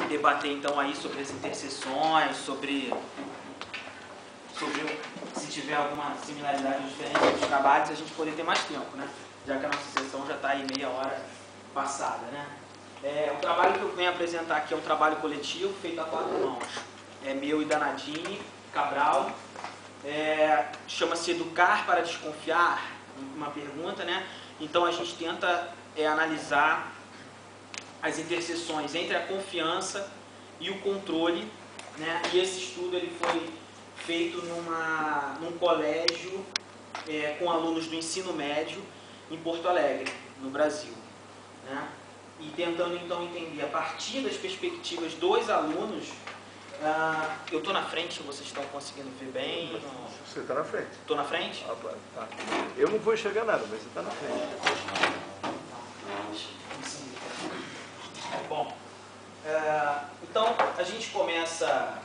debater então aí sobre as interseções, sobre se tiver alguma similaridade ou diferença dos trabalhos, a gente poder ter mais tempo, né? Já que a nossa sessão já está aí meia hora passada, né? O trabalho que eu venho apresentar aqui é um trabalho coletivo, feito a 4 mãos. É meu e da Nadine Cabral. Chama-se Educar para Desconfiar, uma pergunta, né? Então a gente tenta analisar as interseções entre a confiança e o controle, né? E esse estudo ele foi feito num colégio com alunos do ensino médio em Porto Alegre, no Brasil, né? E tentando então entender a partir das perspectivas dos alunos. Eu estou na frente, vocês estão conseguindo ver bem? Você está na frente. Estou na frente? Tá. Eu não vou enxergar nada, mas você está na frente. Bom, então a gente começa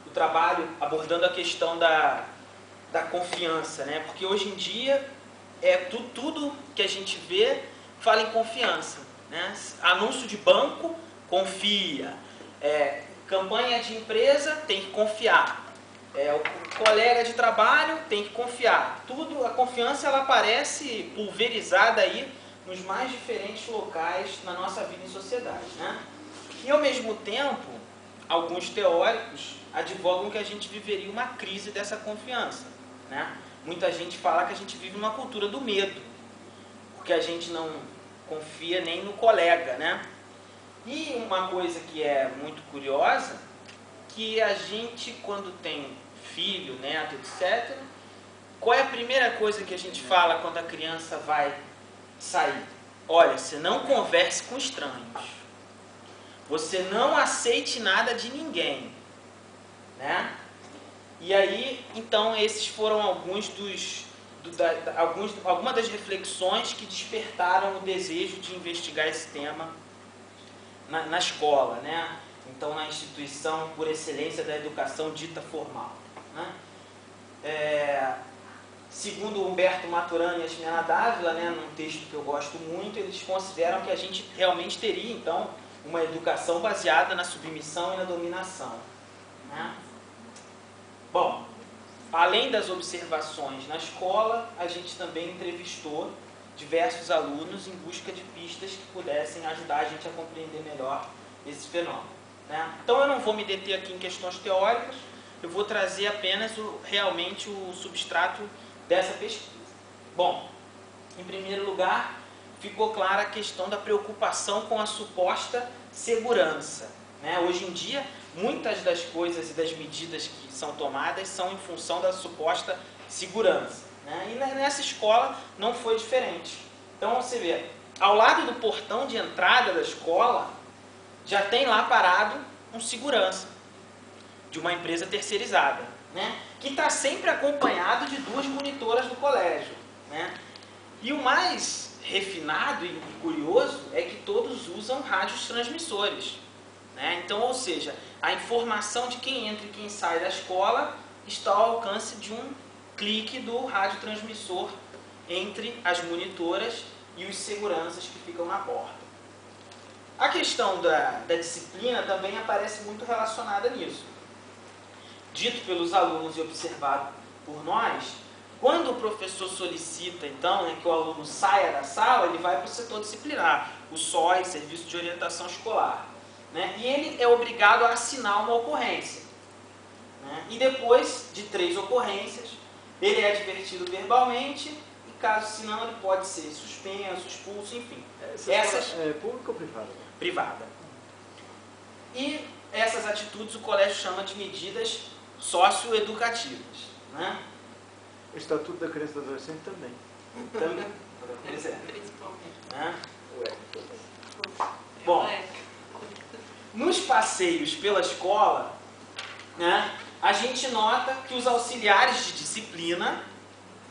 o trabalho abordando a questão da confiança, né? Porque hoje em dia tudo que a gente vê fala em confiança, né? Anúncio de banco, confia. Campanha de empresa, tem que confiar. O colega de trabalho tem que confiar. Tudo, a confiança ela aparece pulverizada aí nos mais diferentes locais na nossa vida em sociedade, né? E ao mesmo tempo, alguns teóricos advogam que a gente viveria uma crise dessa confiança, né? Muita gente fala que a gente vive numa cultura do medo, porque a gente não confia nem no colega, né? E uma coisa que é muito curiosa, que a gente quando tem filho, neto, etc., qual é a primeira coisa que a gente fala quando a criança vai sair? Olha, você não converse com estranhos. Você não aceite nada de ninguém, né? E aí, então, esses foram algumas das reflexões que despertaram o desejo de investigar esse tema na escola, né? Então, na instituição por excelência da educação dita formal, né? Segundo Humberto Maturana e Asmina Dávila, né, num texto que eu gosto muito, eles consideram que a gente realmente teria, então, uma educação baseada na submissão e na dominação, né? Bom, além das observações na escola, a gente também entrevistou diversos alunos em busca de pistas que pudessem ajudar a gente a compreender melhor esse fenômeno, né? Então eu não vou me deter aqui em questões teóricas, eu vou trazer apenas realmente o substrato dessa pesquisa. Bom, em primeiro lugar, ficou clara a questão da preocupação com a suposta segurança, né? Hoje em dia, muitas das coisas e das medidas que são tomadas são em função da suposta segurança, né? E nessa escola não foi diferente. Então você vê, ao lado do portão de entrada da escola, já tem lá parado um segurança de uma empresa terceirizada, né? Que está sempre acompanhado de 2 monitoras do colégio, né? E o mais refinado e curioso é que todos usam rádios transmissores, né? Então, ou seja, a informação de quem entra e quem sai da escola está ao alcance de um clique do radiotransmissor entre as monitoras e os seguranças que ficam na porta. A questão da disciplina também aparece muito relacionada nisso. Dito pelos alunos e observado por nós, quando o professor solicita, então, né, que o aluno saia da sala, ele vai para o setor disciplinar, o SOI, Serviço de Orientação Escolar, né? E ele é obrigado a assinar uma ocorrência, né? E depois de 3 ocorrências, ele é advertido verbalmente e, caso se não, ele pode ser suspenso, expulso, enfim. Essas é pública ou privada? Privada. E essas atitudes o colégio chama de medidas socioeducativas, né? O Estatuto da Criança e do Adolescente também. Também. Principalmente. Né? Bom, nos passeios pela escola, né, a gente nota que os auxiliares de disciplina,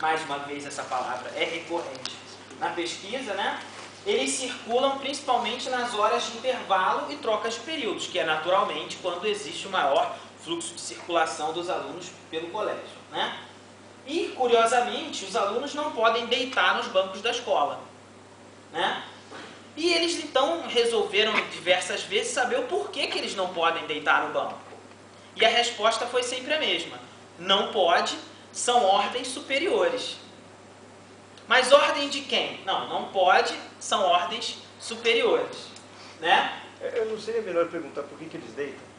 mais uma vez essa palavra é recorrente na pesquisa, né, eles circulam principalmente nas horas de intervalo e trocas de períodos, que é naturalmente quando existe o maior fluxo de circulação dos alunos pelo colégio, né? E, curiosamente, os alunos não podem deitar nos bancos da escola, né? E eles então resolveram diversas vezes saber o porquê que eles não podem deitar no banco. E a resposta foi sempre a mesma. Não pode, são ordens superiores. Mas ordem de quem? Não, não pode, são ordens superiores. Né? Eu não seria melhor perguntar por que eles deitam?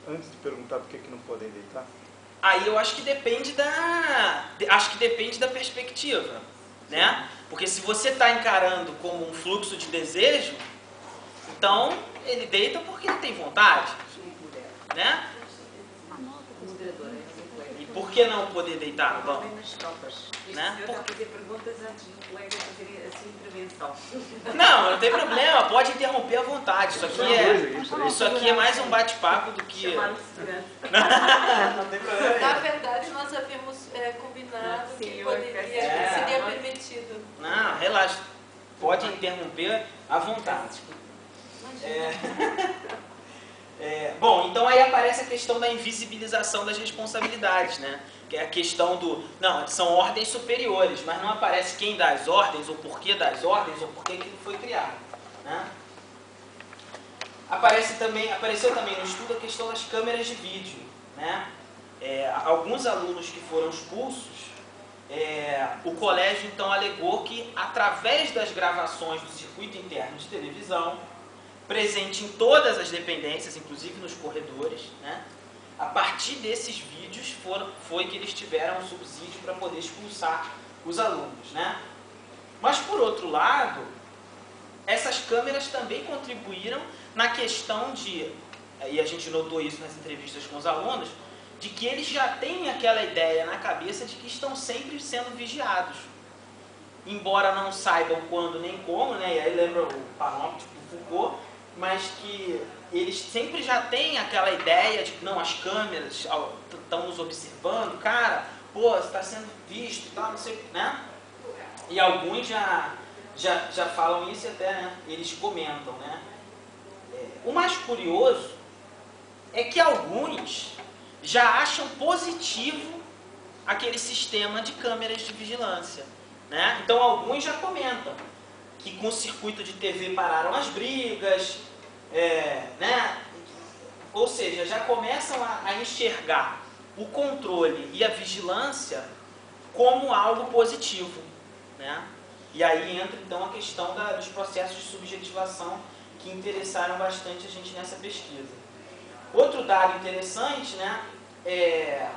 Antes de perguntar por que não podem deitar? Aí eu acho que depende da perspectiva, né? Porque se você está encarando como um fluxo de desejo, então ele deita porque ele tem vontade, né? E por que não poder deitar no banco? Né? Eu já fazer perguntas antes do colega fazer a sua intervenção. Não tem problema, pode interromper à vontade. Isso aqui é mais um bate-papo do que... Chamar segurança. Não tem problema. Na verdade, nós havíamos combinado que seria permitido. Não, relaxa. Pode interromper à vontade. Bom, então aí aparece a questão da invisibilização das responsabilidades, né? Que é a questão do... Não, são ordens superiores, mas não aparece quem dá as ordens, ou porquê das ordens, ou porquê que foi criado, né? Apareceu também no estudo a questão das câmeras de vídeo, né? Alguns alunos que foram expulsos, o colégio então alegou que através das gravações do circuito interno de televisão, presente em todas as dependências, inclusive nos corredores, né? A partir desses vídeos foi que eles tiveram um subsídio para poder expulsar os alunos, né? Mas por outro lado, essas câmeras também contribuíram na questão de, e a gente notou isso nas entrevistas com os alunos, de que eles já têm aquela ideia na cabeça de que estão sempre sendo vigiados. Embora não saibam quando nem como, né? E aí lembra o panóptico do Foucault, mas que eles sempre já têm aquela ideia de que não, as câmeras estão nos observando, cara, pô, você está sendo visto e tal, não sei, né? E alguns já falam isso e até, né, eles comentam, né? O mais curioso é que alguns já acham positivo aquele sistema de câmeras de vigilância, né? Então alguns já comentam que com o circuito de TV pararam as brigas, né? Ou seja, já começam a enxergar o controle e a vigilância como algo positivo, né? E aí entra então a questão dos processos de subjetivação que interessaram bastante a gente nessa pesquisa. Outro dado interessante, né, é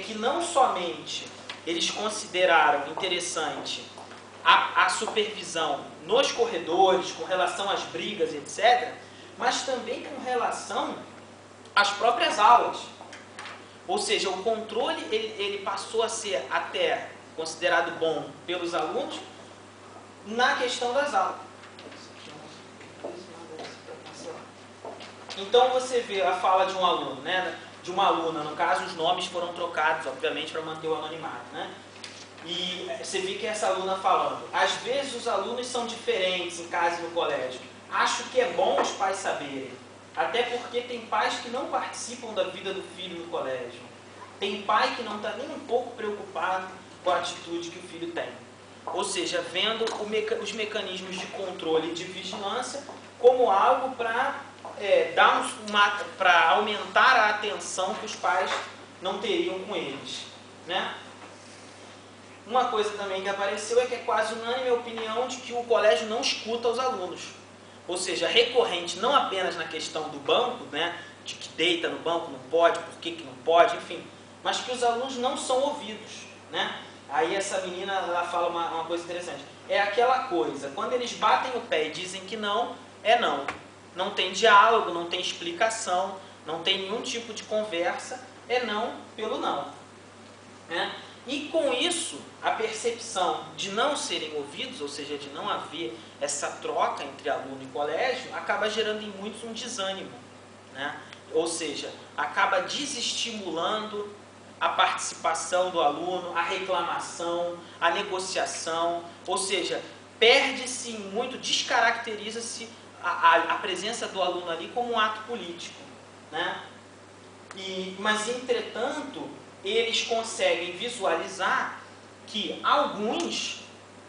que não somente eles consideraram interessante a supervisão nos corredores, com relação às brigas, etc., mas também com relação às próprias aulas. Ou seja, o controle ele passou a ser até considerado bom pelos alunos na questão das aulas. Então você vê a fala de um aluno, né, de uma aluna, no caso os nomes foram trocados, obviamente, para manter o anonimato, né? E você vê que essa aluna falando, às vezes os alunos são diferentes em casa e no colégio. Acho que é bom os pais saberem, até porque tem pais que não participam da vida do filho no colégio. Tem pai que não está nem um pouco preocupado com a atitude que o filho tem. Ou seja, vendo os mecanismos de controle e de vigilância como algo para para aumentar a atenção que os pais não teriam com eles, né? Uma coisa também que apareceu é que é quase unânime a opinião de que o colégio não escuta os alunos. Ou seja, recorrente não apenas na questão do banco, né, de que deita no banco, não pode, por que não pode, enfim, mas que os alunos não são ouvidos, né? Aí essa menina ela fala uma coisa interessante. É aquela coisa, quando eles batem o pé e dizem que não, é não. Não tem diálogo, não tem explicação, não tem nenhum tipo de conversa, é não pelo não, né? E com isso, a percepção de não serem ouvidos, ou seja, de não haver essa troca entre aluno e colégio, acaba gerando em muitos um desânimo, né? Ou seja, acaba desestimulando a participação do aluno, a reclamação, a negociação, ou seja, perde-se muito, descaracteriza-se a presença do aluno ali como um ato político, né? Mas, entretanto, eles conseguem visualizar que alguns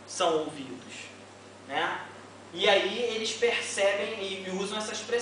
são ouvidos, né? E aí eles percebem e usam essa expressão.